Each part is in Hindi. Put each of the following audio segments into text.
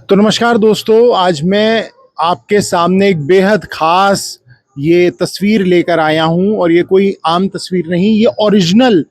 तो नमस्कार दोस्तों, आज मैं आपके सामने एक बेहद ख़ास ये तस्वीर लेकर आया हूँ और ये कोई आम तस्वीर नहीं, ये ओरिजिनल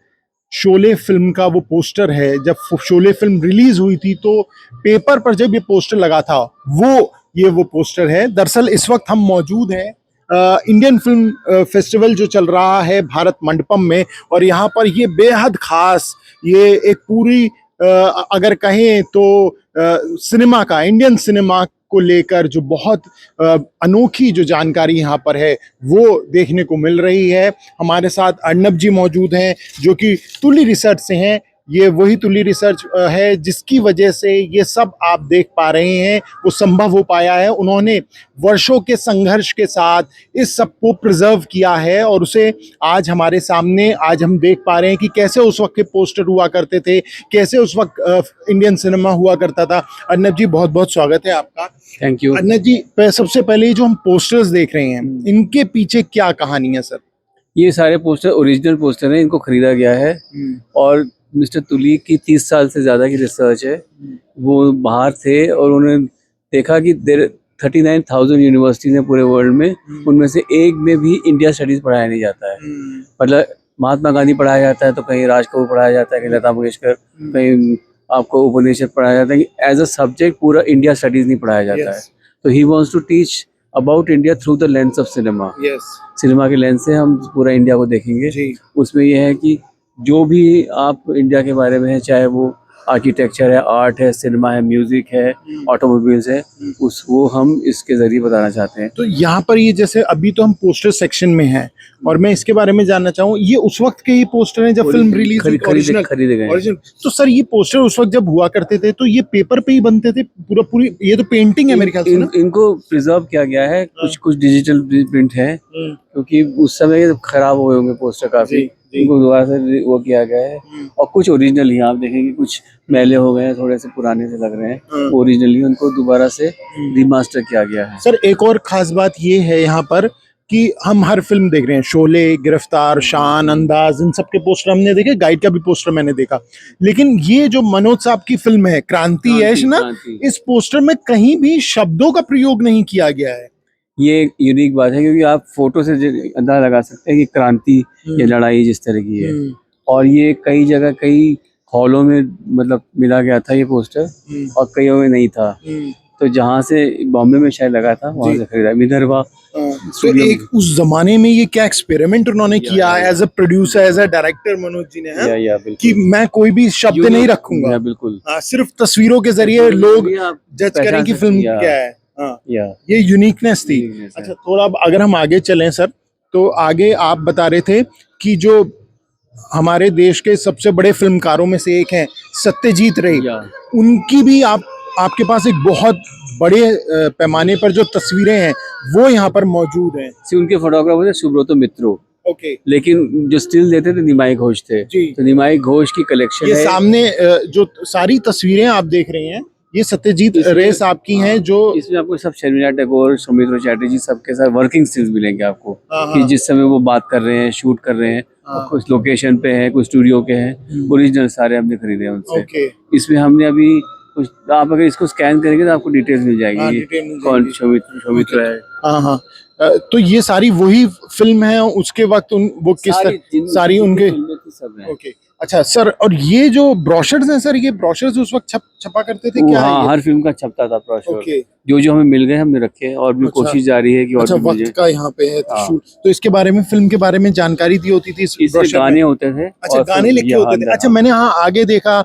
शोले फ़िल्म का वो पोस्टर है। जब शोले फ़िल्म रिलीज़ हुई थी तो पेपर पर जब ये पोस्टर लगा था, वो पोस्टर है। दरअसल इस वक्त हम मौजूद हैं इंडियन फ़िल्म फेस्टिवल जो चल रहा है भारत मंडपम में, और यहाँ पर ये बेहद ख़ास ये एक पूरी अगर कहें तो सिनेमा का, इंडियन सिनेमा को लेकर जो बहुत अनोखी जो जानकारी यहाँ पर है वो देखने को मिल रही है। हमारे साथ अर्नब जी मौजूद हैं जो कि तुली रिसर्च से हैं। ये वही तुली रिसर्च है जिसकी वजह से ये सब आप देख पा रहे हैं, वो संभव हो पाया है। उन्होंने वर्षों के संघर्ष के साथ इस सब को प्रिजर्व किया है और उसे आज हमारे सामने आज हम देख पा रहे हैं कि कैसे उस वक्त के पोस्टर हुआ करते थे, कैसे उस वक्त इंडियन सिनेमा हुआ करता था। अर्नब जी, बहुत बहुत स्वागत है आपका। Thank you. अर्नब जी, सबसे पहले जो हम पोस्टर्स देख रहे हैं इनके पीछे क्या कहानी है सर? ये सारे पोस्टर ओरिजिनल पोस्टर हैं, इनको खरीदा गया है और मिस्टर तुली की 30 साल से ज़्यादा की रिसर्च है। वो बाहर थे और उन्होंने देखा कि 39,000 यूनिवर्सिटीज़ हैं पूरे वर्ल्ड में, उनमें से एक में भी इंडिया स्टडीज़ पढ़ाया नहीं जाता है। मतलब महात्मा गांधी पढ़ाया जाता है तो कहीं राज कपूर पढ़ाया जाता है, कहीं लता मंगेशकर, कहीं आपको उपनिषद पढ़ाया जाता है। एज अ सब्जेक्ट पूरा इंडिया स्टडीज़ नहीं पढ़ाया जाता है। तो he wants to teach about India through the lens of cinema. Cinema के लेंस से हम पूरा इंडिया को देखेंगे। उसमें यह है कि जो भी आप इंडिया के बारे में है, चाहे वो आर्किटेक्चर है, आर्ट है, सिनेमा है, म्यूजिक है, ऑटोमोबाइल्स है, वो हम इसके जरिए बताना चाहते हैं। तो यहाँ पर ये जैसे अभी तो हम पोस्टर सेक्शन में हैं और मैं इसके बारे में जानना चाहूँ, ये उस वक्त के ही पोस्टर हैं जब फिल्म रिलीज हुई? खरीदे गए। तो सर ये पोस्टर उस वक्त जब हुआ करते थे तो ये पेपर पे ही बनते थे पूरी? ये तो पेंटिंग है मेरे ख्याल से ना? इनको प्रिजर्व किया गया है, कुछ डिजिटल प्रिंट है क्योंकि उस समय खराब हुए होंगे पोस्टर काफी, इनको दोबारा से वो किया गया है। और कुछ ओरिजिनल ही आप देखेंगे, कुछ मैले हो गए हैं, थोड़े से पुराने से लग रहे हैं, ओरिजिनली उनको दोबारा से रिमास्टर किया गया है। सर एक और खास बात ये है यहाँ पर कि हम हर फिल्म देख रहे हैं, शोले, गिरफ्तार, शान, अंदाज, इन सब के पोस्टर हमने देखे, गाइड का भी पोस्टर मैंने देखा, लेकिन ये जो मनोज साहब की फिल्म है क्रांति है ना, इस पोस्टर में कहीं भी शब्दों का प्रयोग नहीं किया गया है। ये एक यूनिक बात है क्योंकि आप फोटो से अंदाजा लगा सकते हैं कि क्रांति या लड़ाई जिस तरह की है, और ये कई जगह कई हॉलों में मतलब मिला गया था ये पोस्टर और कईयों में नहीं था। तो जहाँ से बॉम्बे में शायद लगा था वहाँ से खरीदा विदर्भा। तो एक उस जमाने में ये क्या एक्सपेरिमेंट उन्होंने किया as a producer, as a director Manoj ji ने, कि मैं कोई भी शब्द नहीं रखूंगा, बिल्कुल सिर्फ तस्वीरों के जरिए लोग जज करें कि फिल्म क्या है। ये यूनिकनेस थी। अच्छा, थोड़ा अगर हम आगे चलें सर, तो आगे आप बता रहे थे कि जो हमारे देश के सबसे बड़े फिल्मकारों में से एक हैं सत्यजीत रे, उनकी भी आपके पास एक बहुत बड़े पैमाने पर जो तस्वीरें हैं वो यहाँ पर मौजूद हैं। उनके फोटोग्राफर थे सुब्रतो मित्रो, लेकिन जो स्टिल देते थे निमाई घोष थे। तो निमाई घोष की कलेक्शन ये सामने जो सारी तस्वीरें आप देख रहे हैं ये सत्यजीत रे साहब की हैं, जो इसमें आपको सब शर्मिला टैगोर, सौमित्र चैटर्जी सबके साथ वर्किंग स्टिल्स मिलेंगे आपको कि जिस समय वो बात कर रहे हैं, शूट कर रहे हैं, कुछ लोकेशन पे है, कुछ स्टूडियो के हैं, ओरिजिनल सारे हमने खरीदे हैं उनसे। इसमें हमने अभी कुछ, आप अगर इसको स्कैन करेंगे तो आपको डिटेल्स मिल जाएगी कौन सौमित्र है। तो ये सारी वही फिल्म है उसके वक्त वो किस सारी उनके सब है। ओके, अच्छा सर, और ये जो ब्रोशर्स हैं सर, ये ब्रोशर्स उस वक्त छपा करते थे क्या? हाँ, हर फिल्म का छपता था ब्रोशर। जो हमें मिल गए हमने रखे और भी कोशिश जारी है कि और अच्छा, वक्त का यहाँ पे है तो इसके बारे में, फिल्म के बारे में जानकारी दी होती थी, इसमें गाने होते थे। अच्छा, गाने लिखे होते थे। अच्छा, मैंने आगे देखा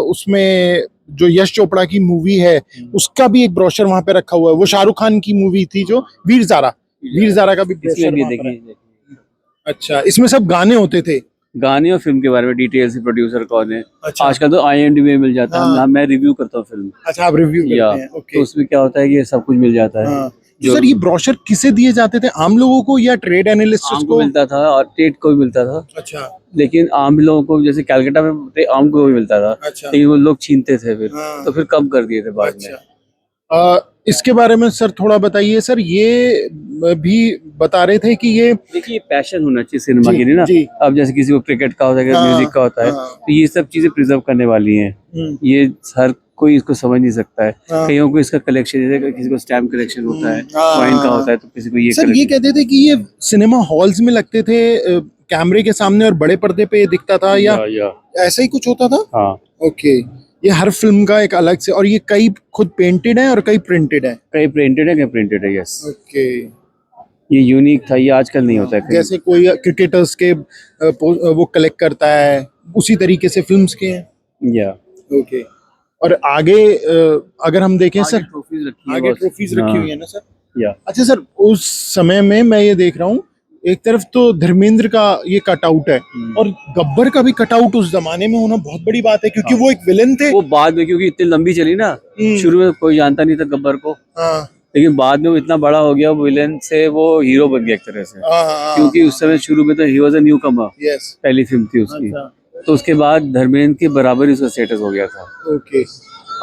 उसमें जो यश चोपड़ा की मूवी है उसका भी एक ब्रोशर वहां पे रखा हुआ है। वो शाहरुख खान की मूवी थी जो वीर ज़ारा का भी ब्रोशर। अच्छा, इसमें सब गाने होते थे, गाने और फिल्म के बारे में डिटेल्स, प्रोड्यूसर कौन है। अच्छा। आजकल तो IMDb में मिल जाता है। मैं रिव्यू करता हूँ फिल्म। अच्छा, आप रिव्यू करते हैं। तो उसमें क्या होता है कि सब कुछ मिल जाता है। तो सर ये ब्रोशर किसे दिए जाते थे, आम लोगों को या ट्रेड एनालिस्ट्स को? मिलता था और ट्रेड को भी मिलता था। अच्छा, लेकिन आम लोगों को, जैसे कलकत्ता में आम को भी मिलता था। अच्छा। लेकिन वो लोग छीनते थे फिर, तो फिर कम कर दिए थे बाद में। इसके बारे में सर थोड़ा बताइए सर। ये भी बता रहे थे कि ये देखिए पैशन होना चाहिए सिनेमा के लिए ना। अब जैसे किसी को क्रिकेट का होता है, म्यूजिक का होता है, तो ये सब चीजें प्रिजर्व करने वाली हैं। ये हर कोई इसको समझ नहीं सकता है। हाँ। कईयों को इसका कलेक्शन, जैसे किसी को स्टैम्प कलेक्शन होता है, हाँ। कॉइन का होता है, तो किसी को ये सर ये कहते थे कि ये सिनेमा हॉल्स में लगते थे कैमरे के सामने और बड़े पर्दे पे दिखता था, या ऐसा ही कुछ होता था? हाँ, ओके, ये हर फिल्म का एक अलग से, और ये कई खुद पेंटेड है और कई प्रिंटेड है। कई प्रिंटेड है, कई प्रिंटेड है, यस। ओके, ये यूनिक था, ये आजकल नहीं होता है कहीं। जैसे कोई क्रिकेटर्स के वो कलेक्ट करता है, उसी तरीके से फिल्म्स के हैं। या ओके, और आगे अगर हम देखें सर, ट्रॉफीज रखी है, आगे ट्रॉफीज रखी हुई है ना सर? या अच्छा सर, उस समय में मैं ये देख रहा हूँ, एक तरफ तो धर्मेंद्र का ये कटआउट है, और गब्बर का भी कटआउट उस जमाने में होना बहुत बड़ी बात है, क्योंकि वो एक विलन थे। वो बाद में, क्योंकि इतनी लंबी चली ना, शुरू में कोई जानता नहीं था गब्बर को, हाँ, लेकिन बाद में वो इतना बड़ा हो गया, विलेन से वो हीरो बन गया एक तरह से। क्योंकि उस समय शुरू में तो he was a new Qamar, yes, पहली फिल्म थी उसकी। अच्छा, तो उसके बाद धर्मेंद्र के बराबर ही उसका स्टेटस हो गया था। ओके।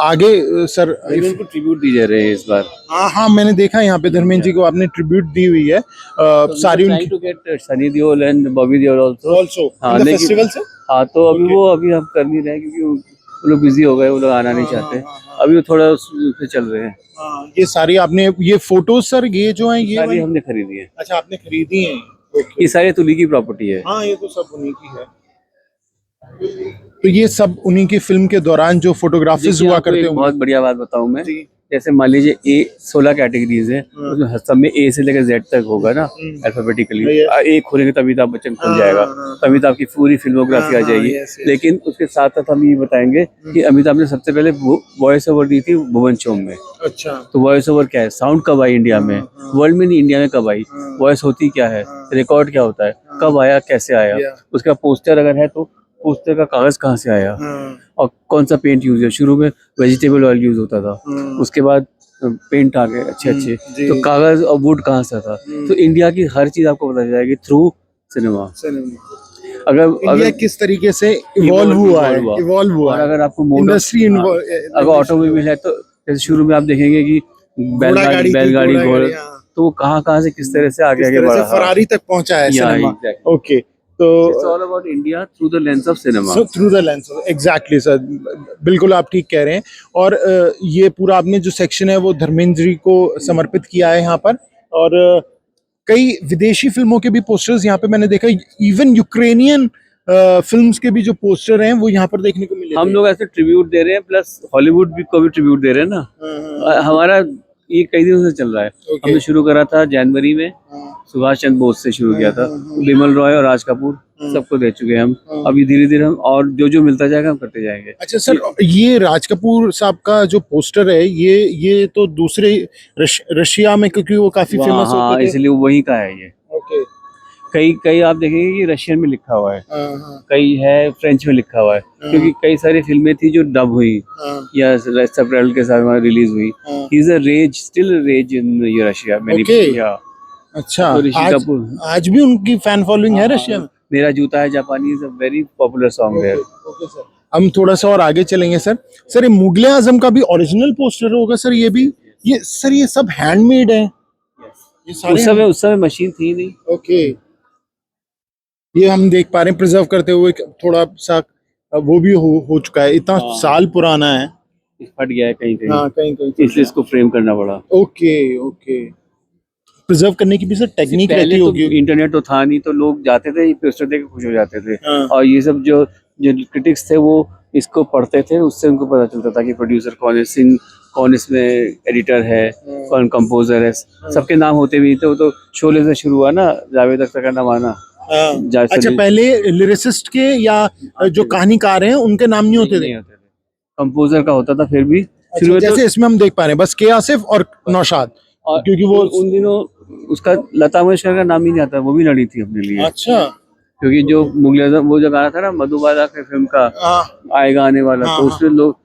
आगे सर, धर्मेंद्र को ट्रिब्यूट दी जा रही है इस बार। हाँ हाँ, मैंने देखा यहाँ पे धर्मेंद्र जी को आपने ट्रिब्यूट दी हुई है, सारी trying to get Sunny Deol and Bobby Deol also. Also हाँ, इन द लेकिन फेस्टिवल से। हाँ, तो अभी वो अभी हम कर नहीं रहे, क्योंकि वो लोग बिजी हो गए, वो लोग आना नहीं चाहते। अभी वो थोड़ा उससे चल रहे हैं। हाँ, ये सारी आपने, ये फोटोज सर, ये जो हैं ये सारी हमने खरीदी है। अच्छा, आपने खरीदी हैं? ये सारी तुली की प्रॉपर्टी है। हाँ, ये तो सब उन्हीं की है। तो ये सब उन्हीं की फिल्म के दौरान जो फोटोग्राफीज हुआ करते हैं। बहुत बढ़िया बात बताऊं मैं, जैसे मान लीजिए ए 16 कैटेगरीज है, उसमें सब में ए से लेकर जेड तक होगा ना, अल्फाबेटिकली। ए खोलेंगे तो अमिताभ बच्चन खुल जाएगा, तो अमिताभ की पूरी फिल्मोग्राफी आ जाएगी। लेकिन उसके साथ साथ हम ये बताएंगे कि अमिताभ ने सबसे पहले वॉइस ओवर दी थी भुवन शोम में। अच्छा, तो वॉइस ओवर क्या है, साउंड कब आई इंडिया में, वर्ल्ड में नहीं, इंडिया में कब आई, वॉइस होती क्या है, रिकॉर्ड क्या होता है, कब आया, कैसे आया, उसका पोस्टर अगर है तो पोस्टर का कागज कहाँ से आया, और कौन सा पेंट यूज है। शुरू में वेजिटेबल ऑयल यूज होता था, उसके बाद पेंट आ गए अच्छे अच्छे, तो कागज और वुड कहाँ से था। तो इंडिया की हर चीज आपको पता जाएगी थ्रू सिनेमा। अगर किस तरीके से इवॉल्व हुआ है, और अगर आपको इंडस्ट्री, अगर ऑटोमोबाइल है, तो जैसे शुरू में आप देखेंगे कि बैलगाड़ी घोड़ा, तो वो कहाँ से किस तरह से आगे बढ़ा, फरारी तक पहुंचा है सिनेमा। ओके, तो it's all about India through the lens of cinema. Through the lens, exactly sir, बिल्कुल आप ठीक कह रहे हैं। और ये पूरा आपने जो सेक्शन है वो धर्मेंद्र जी को समर्पित किया है यहाँ पर, और कई विदेशी फिल्मों के भी पोस्टर्स यहाँ पे मैंने देखा, इवन यूक्रेनियन फिल्म्स के भी जो पोस्टर हैं वो यहाँ पर देखने को मिले। हम लोग ऐसे ट्रिब्यूट दे रहे हैं, प्लस हॉलीवुड भी को भी ट्रिब्यूट दे रहे हैं ना। हमारा ये कई दिनों से चल रहा है। हमने शुरू करा था जनवरी में, सुभाष चंद्र बोस से शुरू किया था, बिमल रॉय और राज कपूर सबको दे चुके हैं हम। अभी धीरे धीरे हम और जो मिलता जाएगा हम करते जाएंगे। अच्छा सर, ये राज कपूर साहब का जो पोस्टर है, ये तो दूसरे रशिया में, क्योंकि वो काफी फेमस होते थे, इसलिए वहीं का है ये। ओके, कई आप देखेंगे कि रशियन में लिखा हुआ है, कई है फ्रेंच में लिखा हुआ है, क्योंकि कई सारी फिल्में थी जो डब हुई या सबटाइटल के साथ रिलीज हुई। He is a rage, still rage in Russia, many. अच्छा, तो आज भी उनकी फैन फॉलोइंग है रशिया में। मेरा जूता है जापानी is a very popular song there. Okay sir, हम थोड़ा सा और आगे चलेंगे सर। सर, ये मुगले आजम का भी ओरिजिनल पोस्टर होगा सर? ये भी, ये सर, ये सब हैंडमेड है? ये सारे उस समय मशीन थी नहीं। ओके, ये हम देख पा रहे हैं प्रिजर्व करते हुए, थोड़ा सा वो भी हो चुका है, इतना साल पुराना है, फट गया है कहीं कहीं। हाँ, कहीं इसलिए इसको फ्रेम करना पड़ा। ओके, प्रिजर्व करने की भी सर टेक्निक रहती होगी। इंटरनेट तो था नहीं, तो लोग जाते थे, पोस्टर देख के खुश हो जाते थे। और ये सब जो क्रिटिक्स थे वो इसको पढ़ते थे, उससे उनको पता चलता था कि प्रोड्यूसर कौन है, कौन इसमें एडिटर है, कौन कंपोजर है। सबके नाम होते भी थे। वो तो शोले से शुरू हुआ ना, जावेद अख्तर का नाम आना। अच्छा, पहले लिरिसिस्ट के या जो कहानीकार हैं उनके नाम नहीं होते थे, कंपोजर का होता था। फिर भी शुरू में जैसे इसमें हम देख पा रहे हैं बस के आसिफ और नौशाद, क्योंकि वो उन दिनों उसका लता मंगेशकर का नाम ही नहीं आता, वो भी लड़ी थी अपने लिए। अच्छा, क्योंकि जो मुगले आजम वो जो गाना था ना मधुबाला के फिल्म का, आएगा आने वाला, तो उसमें लोग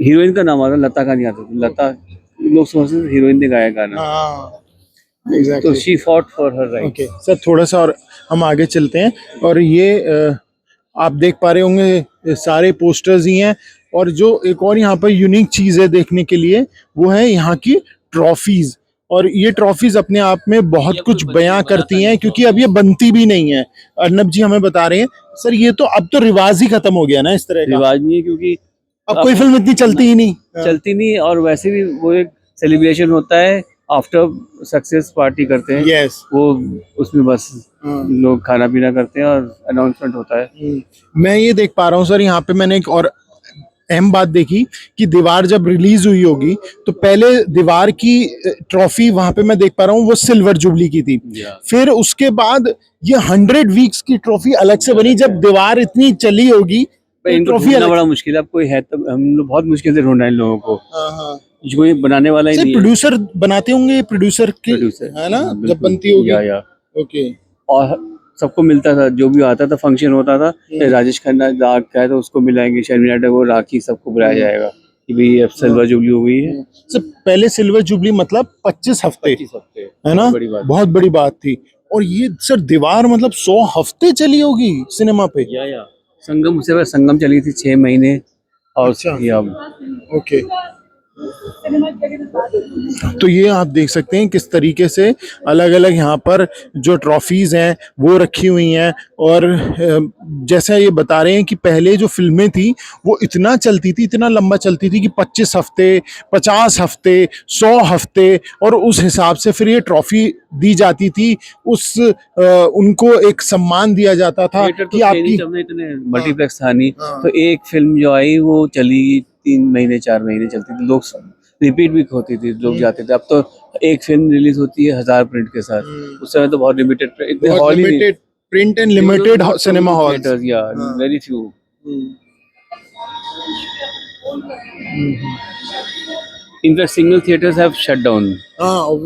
हीरोइन का नाम आता, लता का नहीं आता। लता लोग समझते थे हीरोइन ने गाया गाना। तो she fought for her right. Okay sir, थोड़ा सा और हम आगे चलते हैं, और ये आप देख पा रहे होंगे सारे पोस्टर्स ही हैं। और जो एक और यहाँ पर यूनिक चीज है देखने के लिए, वो है यहाँ की ट्रॉफीज। और ये ट्रॉफीज अपने आप में बहुत कुछ बयां करती हैं, क्योंकि अब ये बनती भी नहीं है। अर्नब जी हमें बता रहे हैं सर, ये तो अब तो रिवाज ही खत्म हो गया ना इस तरह का। रिवाज नहीं है, क्योंकि अब कोई फिल्म इतनी चलती ही नहीं। चलती नहीं, और वैसे भी वो एक सेलिब्रेशन होता है, आफ्टर सक्सेस पार्टी करते हैं यस। वो, उसमें बस लोग खाना पीना करते हैं और अनाउंसमेंट होता है। मैं ये देख पा रहा हूँ सर, यहाँ पे मैंने एक और अहम बात देखी कि दीवार जब रिलीज हुई होगी तो पहले दीवार की ट्रॉफी वहां पे मैं देख पा रहा हूँ वो सिल्वर जुबली की थी। फिर उसके बाद ये 100 वीक्स की ट्रॉफी अलग से बनी, जब दीवार इतनी चली होगी इनको ट्रॉफी ढूंढना अलग। बड़ा मुश्किल है, अब कोई है तो हम लोग बहुत मुश्किल से ढूंढ रहे हैं इन लोगों को, हाँ, कोई बनाने वाला ही नहीं है। प्रोड्यूसर बनाते होंगे, प्रोड्यूसर की प्रोड्यूसर है ना, हाँ, जब बिल्कुल। बनती होगी। या ओके। और सबको मिलता था, जो भी आता था फंक्शन होता था, राजेश खन्ना राग का है तो उसको मिलाएंगे, शर्मिला टैगोर, राखी, सबको बुलाया जाएगा कि भाई अब सिल्वर जुबली हो गई है। सर पहले सिल्वर जुबली मतलब 25 हफ्ते 25 हफ्ते है ना, बड़ी बात। बहुत बड़ी बात थी। और ये सर दीवार मतलब 100 हफ्ते चली होगी सिनेमा पे। या संगम, उससे पहले संगम चली थी 6 महीने, और अच्छा। या ओके। तो ये आप देख सकते हैं किस तरीके से अलग अलग यहाँ पर जो ट्रॉफीज हैं वो रखी हुई हैं। और जैसा ये बता रहे हैं कि पहले जो फिल्में थी वो इतना चलती थी, इतना लंबा चलती थी कि 25 हफ्ते, 50 हफ्ते, 100 हफ्ते, और उस हिसाब से फिर ये ट्रॉफी दी जाती थी। उनको एक सम्मान दिया जाता था कि आपकी इतने मल्टीप्लेक्स था नहीं, तो एक फिल्म जो आई वो चली 3 महीने 4 महीने चलती थी, लोग रिपीट भी होती थी, लोग जाते थे। अब तो एक फिल्म रिलीज होती है 1000 प्रिंट के साथ, उस समय तो बहुत लिमिटेड, इतने हॉल ही नहीं, print and limited cinema halls, या very few. In fact, single theaters have shut down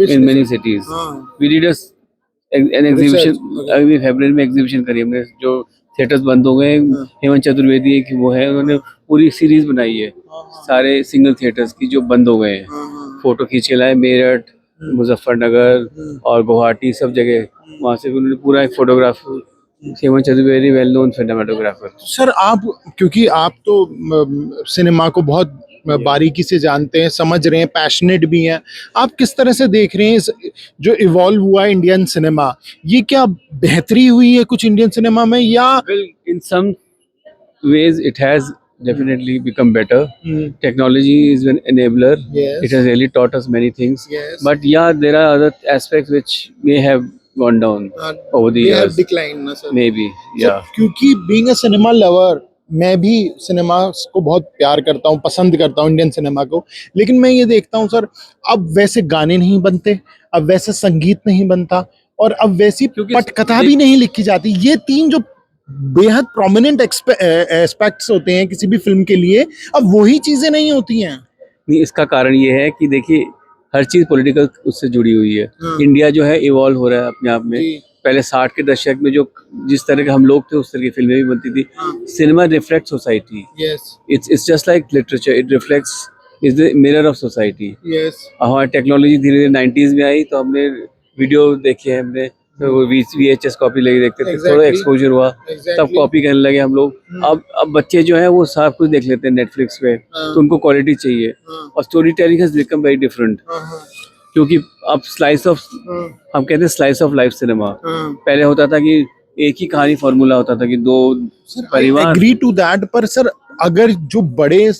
in many cities. We did an exhibition, अभी फरवरी में एग्जीबिशन करी हमने, जो थिएटर्स बंद हो गए, हेमंत चतुर्वेदी की वो है, उन्होंने पूरी सीरीज बनाई है सारे सिंगल थिएटर्स की जो बंद हो गए हैं, फोटो खींच के लाए, मेरठ, मुजफ्फरनगर और गुवाहाटी, सब जगह वहाँ से उन्होंने पूरा एक photograph, Hemant Chaturvedi well known cinematographer. Sir आप, क्योंकि आप तो सिनेमा को बहुत बारीकी से जानते हैं, समझ रहे हैं, पैशनेट भी हैं, आप किस तरह से देख रहे हैं जो इवॉल्व हुआ है इंडियन सिनेमा, ये क्या बेहतरी हुई है कुछ इंडियन सिनेमा में, या in some ways it has definitely become better. Technology is an enabler. Yes. It has really taught us many things. Yes. But yeah, there are other aspects which may have gone down over the years. have declined, ना सर? Maybe, yeah. क्योंकि being a cinema lover, मैं भी सिनेमा को बहुत प्यार करता हूँ, पसंद करता हूँ इंडियन सिनेमा को, लेकिन मैं ये देखता हूँ सर, अब वैसे गाने नहीं बनते, अब वैसे संगीत नहीं बनता, और अब वैसी पटकथा भी नहीं लिखी जाती। ये तीन जो बेहद प्रोमिनेंट एस्पेक्ट्स होते हैं किसी भी फिल्म के लिए, अब वही चीजें नहीं होती हैं। नहीं, इसका कारण ये है कि देखिए हर चीज पॉलिटिकल उससे जुड़ी हुई है। इंडिया जो है इवॉल्व हो रहा है अपने आप में। पहले 60 के दशक में जो जिस तरह के हम लोग थे उस तरह की फिल्में भी बनती थी। Cinema reflect society, it's just like literature, it reflects, is the mirror of society. हमारी टेक्नोलॉजी धीरे धीरे 90s में आई तो हमने वीडियो देखे, हमने तो VHS कॉपी लगे देखते थे, थोड़ा एक्सपोजर हुआ, तब कॉपी करने लगे हम लोग। अब बच्चे जो है वो सब कुछ देख लेते हैं नेटफ्लिक्स पे, तो उनको क्वालिटी चाहिए, और story telling has become very different, क्योंकि अब स्लाइस ऑफ, हम कहते हैं स्लाइस ऑफ लाइफ सिनेमा। पहले होता था कि एक ही कहानी फॉर्मूला होता था कि दो परिवार। एग्री टू दैट, पर सर अगर जो बड़े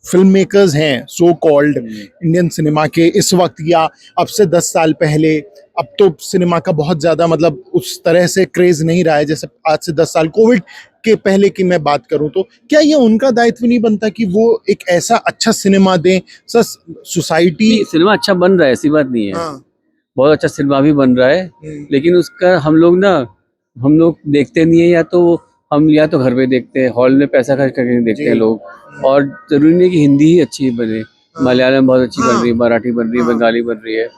फिल्म मेकर्स हैं सो कॉल्ड इंडियन सिनेमा के इस वक्त या अब से 10 साल पहले, अब तो सिनेमा का बहुत ज्यादा मतलब उस तरह से क्रेज नहीं रहा है जैसे आज से 10 साल, कोविड के पहले की मैं बात करूं तो क्या ये उनका दायित्व नहीं बनता कि वो एक ऐसा अच्छा सिनेमा दें? सर सोसाइटी, सिनेमा अच्छा बन रहा है, ऐसी बात नहीं है, बहुत अच्छा सिनेमा भी बन रहा है, लेकिन उसका हम लोग देखते नहीं है, या तो घर पे देखते हैं, हॉल में पैसा खर्च करके देखते हैं लोग, और जरूरी नहीं कि हिंदी ही अच्छी बने, मलयालम बहुत अच्छी बन रही है, मराठी बन रही है, बंगाली बन रही है।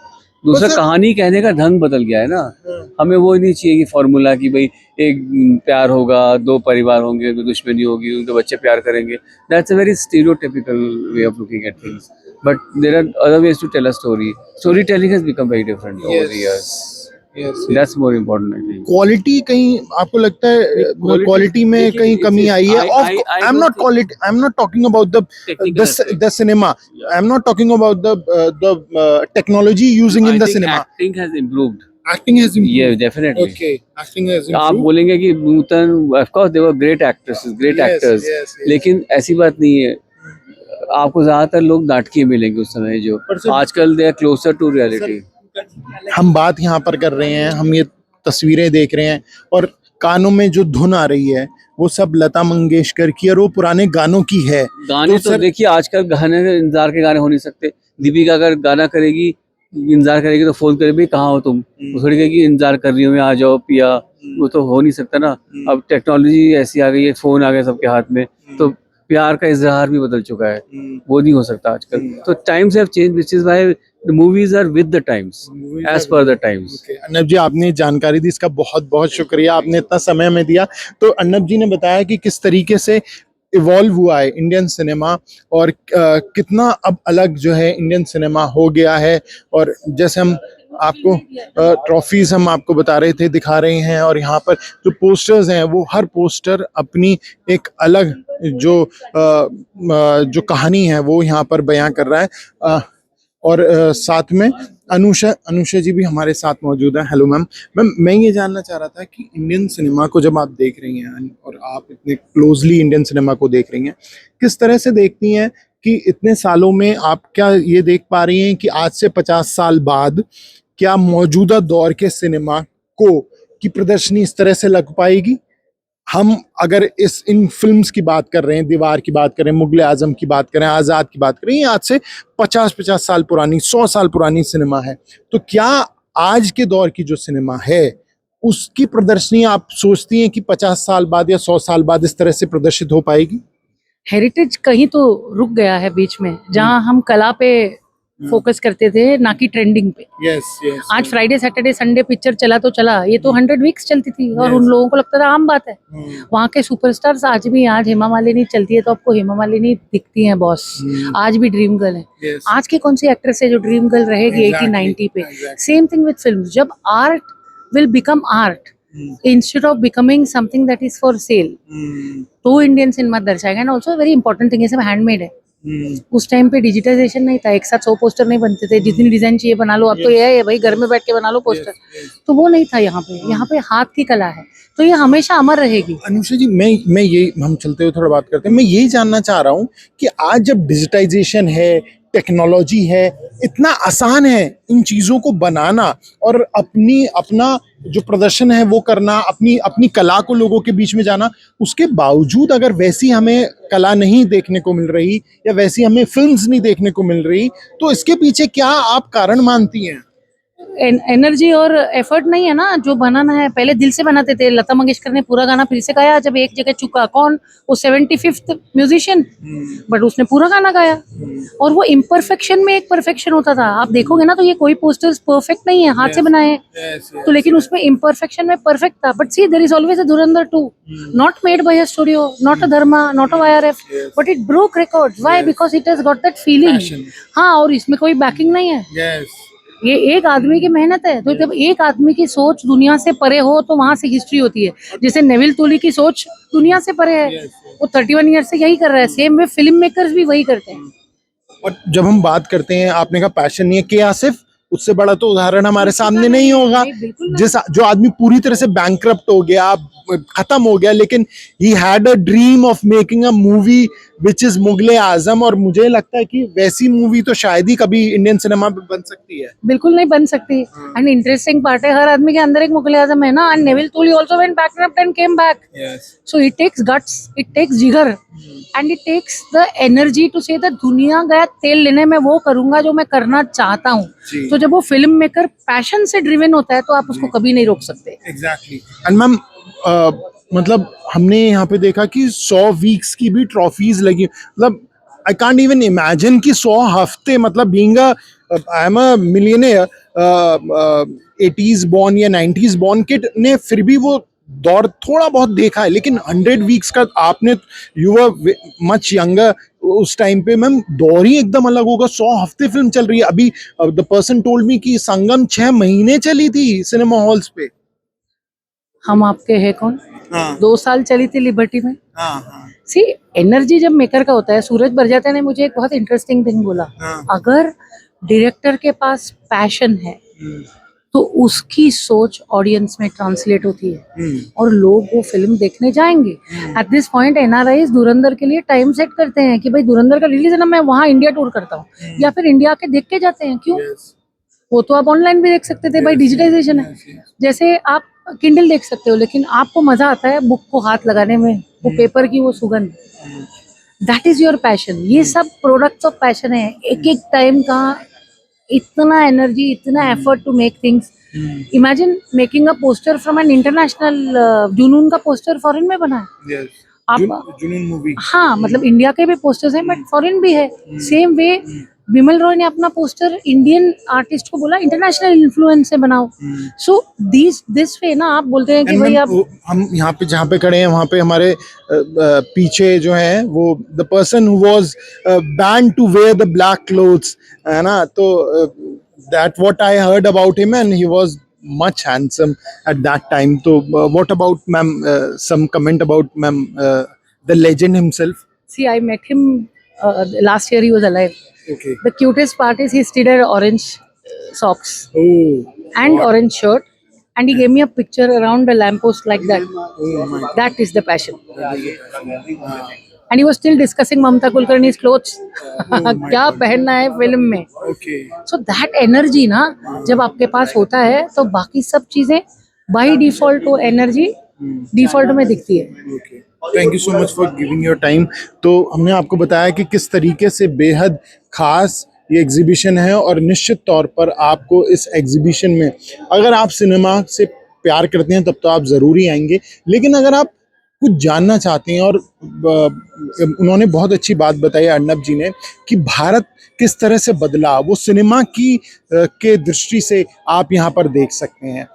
दूसरा कहानी कहने का ढंग बदल गया है ना, हमें वो नहीं चाहिए कि फॉर्मूला कि भाई एक प्यार होगा, दो परिवार होंगे, दो दुश्मनी होगी, उनके बच्चे प्यार करेंगे। That's a very stereotypical way of looking at things, but there are other ways to tell a story. Story telling has become very different over the years. That's more important, I think. Quality कहीं आपको लगता है क्वालिटी में कहीं कमी आई है? I'm not talking about the cinema. I'm not talking about the technology using in the cinema. Acting has improved. Acting has improved. Yeah, definitely. Okay, acting has improved. आप बोलेंगे कि नूतन, of course they were great actresses, great actors, लेकिन ऐसी बात नहीं है। आपको ज्यादातर लोग नाटकीय मिलेंगे उस समय, जो पर सर- आजकल they are closer to reality. हम बात यहाँ पर कर रहे हैं, हम ये तस्वीरें देख रहे हैं और कानों में जो धुन आ रही है वो सब लता मंगेशकर की और वो पुराने गानों की है। गाने तो सर- देखिए आजकल गाने इंतजार के गाने हो नहीं सकते। दीपिका अगर गाना करेगी, इंतजार करेगी तो फोन करेगी कहाँ हो तुम, वो थोड़ी कहेगी इंतजार कर रही हूँ मैं, आ जाओ पिया। वो तो हो नहीं सकता ना। अब टेक्नोलॉजी ऐसी आ गई है, फोन आ गया सबके हाथ में, तो प्यार का इजहार भी बदल चुका है, वो नहीं हो सकता आजकल। तो times have change, which is why the movies are with the times, as per the times. Arnab ji, आपने जानकारी दी, इसका बहुत बहुत शुक्रिया, आपने इतना समय में दिया। तो अर्नब जी ने बताया कि किस तरीके से इवॉल्व हुआ है इंडियन सिनेमा और कितना अब अलग जो है इंडियन सिनेमा हो गया है। और जैसे हम आपको ट्रॉफीज हम आपको बता रहे थे, दिखा रहे हैं, और यहाँ पर जो पोस्टर्स हैं वो हर पोस्टर अपनी एक अलग जो कहानी है वो यहाँ पर बयां कर रहा है। और साथ में अनुषा जी भी हमारे साथ मौजूद है। Hello ma'am. मैम, मैं ये जानना चाह रहा था कि इंडियन सिनेमा को जब आप देख रही हैं और आप इतने क्लोजली इंडियन सिनेमा को देख रही हैं, किस तरह से देखती हैं कि इतने सालों में आप क्या ये देख पा रही हैं कि आज से 50 साल बाद क्या मौजूदा दौर के सिनेमा को की प्रदर्शनी इस तरह से लग पाएगी? हम अगर इन फिल्म्स की बात कर रहे हैं, दीवार की बात करें, मुगले आजम की बात करें, आज़ाद की बात करें, ये आज से 50-50 साल पुरानी, 100 साल पुरानी सिनेमा है। तो क्या आज के दौर की जो सिनेमा है उसकी प्रदर्शनी आप सोचती हैं कि 50 साल बाद या 100 साल बाद इस तरह से प्रदर्शित हो पाएगी? हेरिटेज कहीं तो रुक गया है बीच में, जहां हम कला पे फोकस करते थे, ना कि ट्रेंडिंग पे। यस। आज फ्राइडे सैटरडे संडे पिक्चर चला तो चला, ये तो 100 वीक्स चलती थी और उन लोगों को लगता था आम बात है। वहाँ के सुपरस्टार्स आज भी, आज हेमा मालिनी चलती है तो आपको हेमा मालिनी दिखती है बॉस, आज भी ड्रीम गर्ल है। आज की कौन सी एक्ट्रेस है जो ड्रीम गर्ल रहेगी 80-90 पे? सेम थिंग विद फिल्म, जब art will become art instead of becoming something that is for sale, तो इंडियन सिनेमा दर्शाएगा। And also very important thing, ये सब हैंडमेड है। उस टाइम पे डिजिटाइजेशन नहीं था, एक साथ 100 पोस्टर नहीं बनते थे, जितनी डिजाइन चाहिए बना लो। अब तो ये है भाई, घर में बैठ के बना लो पोस्टर, तो वो नहीं था यहाँ पे हाथ की कला है, तो ये हमेशा अमर रहेगी। अनुषा जी, मैं ये, हम चलते हुए थोड़ा बात करते हैं, मैं यही जानना चाह रहा हूँ कि आज जब डिजिटाइजेशन है, टेक्नोलॉजी है, इतना आसान है इन चीज़ों को बनाना और अपना जो प्रदर्शन है वो करना, अपनी कला को लोगों के बीच में जाना, उसके बावजूद अगर वैसी हमें कला नहीं देखने को मिल रही या वैसी हमें फिल्म्स नहीं देखने को मिल रही, तो इसके पीछे क्या आप कारण मानती हैं? एनर्जी और एफर्ट नहीं है ना, जो बनाना है। पहले दिल से बनाते थे, लता मंगेशकर ने पूरा गाना फिर से गाया जब एक जगह चुका। कौन? वो 75th म्यूजिशियन, बट उसने पूरा गाना गाया। और वो इम्परफेक्शन में एक परफेक्शन होता था। आप देखोगे ना तो ये कोई पोस्टर्स परफेक्ट नहीं है, हाथ से बनाए तो, लेकिन उसमें इम्परफेक्शन में परफेक्ट था। But see, there is always a Dhurandhar 2, not made by a studio, not a Dharma, not a YRF, but it broke records. Why? Because it has got that feeling. हाँ, और इसमें कोई बैकिंग नहीं है, ये एक आदमी की मेहनत है। तो जब एक आदमी की सोच दुनिया से परे हो तो वहां से हिस्ट्री होती है। जैसे नेविल तूली की सोच दुनिया से परे है, वो 31 ईयर से यही कर रहा है। सेम वे फिल्म मेकर्स भी वही करते हैं। और जब हम बात करते हैं, आपने कहा पैशन नहीं है, कि आसिफ, उससे बड़ा तो उदाहरण हमारे सामने नहीं होगा। जो आदमी पूरी तरह से बैंकरप्ट हो गया, खत्म हो गया, लेकिन he had a dream of making a movie which is Mughal-e-Azam, और मुझे लगता है कि वैसी मूवी तो शायद ही कभी इंडियन सिनेमा में बन सकती है। बिल्कुल नहीं बन सकती। एंड इंटरेस्टिंग पार्ट है, हर आदमी के अंदर एक मुगले आजम है ना। And Neville Tuli also went bankrupt and came back. So it takes guts, it takes जिगर, and it takes the energy to say that दुनिया गया तेल लेने में वो करूंगा जो मैं करना चाहता हूँ। तो जब वो फिल्म मेकर पैशन से ड्रिवन होता है तो आप उसको कभी नहीं रोक सकते। एग्जैक्टली। एंड मैम, मतलब हमने यहाँ पे देखा कि 100 वीक्स की भी ट्रॉफीज लगी। मतलब आई कांट इवन इमेजिन कि 100 हफ्ते, मतलब being I am a millionaire, 80s born या 90s बॉर्न किड ने फिर भी वो दौर थोड़ा बहुत देखा है, लेकिन 100 वीक्स का आपने, यू वर मच यंगर उस टाइम पे, मैम दौर ही एकदम अलग होगा। 100 हफ्ते फिल्म चल रही है। अभी द पर्सन टोल्ड मी कि संगम 6 महीने चली थी सिनेमा हॉल्स पे। हम आपके है कौन 2 साल चली थी लिबर्टी में। सी, एनर्जी जब मेकर का होता है। सूरज बरजात्या ने मुझे एक बहुत इंटरेस्टिंग थिंग बोला, अगर डायरेक्टर के पास पैशन है तो उसकी सोच ऑडियंस में ट्रांसलेट होती है और लोग वो फिल्म देखने जाएंगे। एट दिस पॉइंट एनआरआईज धुरंधर के लिए टाइम सेट करते हैं कि भाई धुरंधर का रिलीज है ना, मैं वहाँ इंडिया टूर करता हूँ, या फिर इंडिया के देख के जाते हैं। क्यों? वो तो आप ऑनलाइन भी देख सकते थे भाई, डिजिटाइजेशन है। जैसे आप किंडल देख सकते हो, लेकिन आपको मजा आता है बुक को हाथ लगाने में, वो पेपर की वो सुगंध, दैट इज योर पैशन। ये सब प्रोडक्ट्स ऑफ पैशन है। एक एक टाइम का इतना एनर्जी, इतना effort to make things. Imagine making a poster from an international, Junoon का पोस्टर फॉरेन में बना है। आप जुनून मूवी, हाँ, मतलब इंडिया के भी पोस्टर्स हैं बट फॉरेन भी है। सेम वे विमल रॉय ने अपना पोस्टर इंडियन आर्टिस्ट को बोला इंटरनेशनल इन्फ्लुएंस से बनाओ। सो दिस वे ना, आप बोलते हैं कि भाई आप, हम यहाँ पे जहाँ पे खड़े हैं वहाँ पे हमारे पीछे जो है वो the person who was banned to wear the black clothes, है ना, तो that what I heard about him and he was much handsome at that time. So what about ma'am, some comment about ma'am, the legend himself? see, I met him last year. He was alive. Okay. The cutest part is he still had orange socks Oh, and orange shirt, and he gave me a picture around the lamppost like that. oh my God. That is the passion. And he was still discussing Mamta Kulkarni's clothes. क्या पहनना है फिल्म में. Okay. So that energy ना, जब आपके पास होता है तो बाकी सब चीजें by default वो energy default में दिखती है. Okay. Thank you so much for giving your time. तो हमने आपको बताया कि किस तरीके से बेहद खास ये एग्जीबिशन है, और निश्चित तौर पर आपको इस एग्जीबिशन में, अगर आप सिनेमा से प्यार करते हैं तब तो आप ज़रूर ही आएंगे, लेकिन अगर आप कुछ जानना चाहते हैं, और उन्होंने बहुत अच्छी बात बताई अर्नब जी ने कि भारत किस तरह से बदला, वो सिनेमा की के दृष्टि से आप यहाँ पर देख सकते हैं।